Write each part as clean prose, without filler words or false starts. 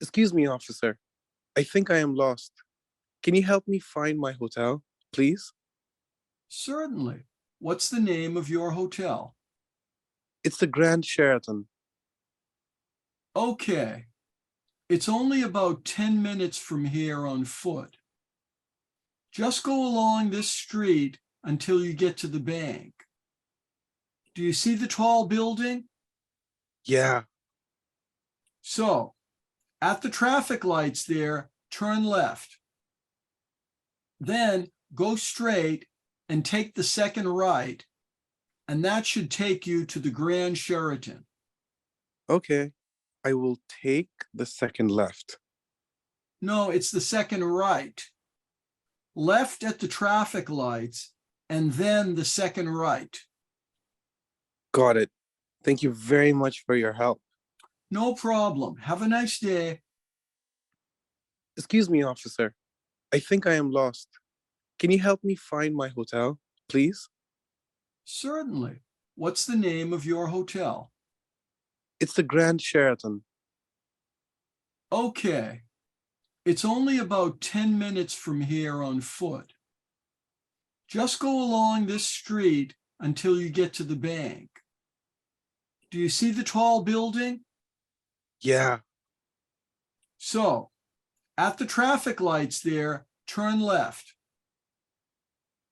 Excuse me, officer. I think I am lost. Can you help me find my hotel, please? Certainly. What's the name of your hotel? It's the Grand Sheraton. Okay. It's only about 10 minutes from here on foot. Just go along this street until you get to the bank. Do you see the tall building? Yeah, So, at the traffic lights there, turn left. Then go straight and take the second right, and that should take you to the Grand Sheraton. okay. I will take the second left. No, it's the second right. Left at the traffic lights, and then the second right. Got it. Thank you very much for your help. No problem. Have a nice day. Excuse me, officer. I think I am lost. Can you help me find my hotel, please? Certainly. What's the name of your hotel? It's the Grand Sheraton. Okay. It's only about 10 minutes from here on foot. Just go along this street until you get to the bank. Do you see the tall building? Yeah, So, at the traffic lights there, turn left.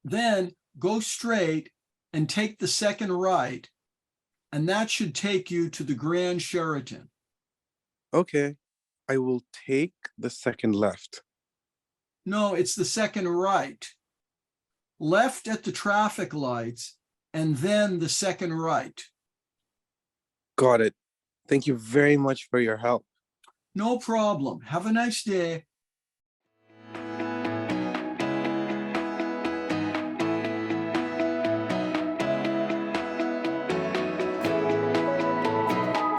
Then go straight and take the second right, and that should take you to the Grand Sheraton. okay. I will take the second left. No, it's the second right. Left at the traffic lights, and then the second right. Got it. Thank you very much for your help. No problem. Have a nice day.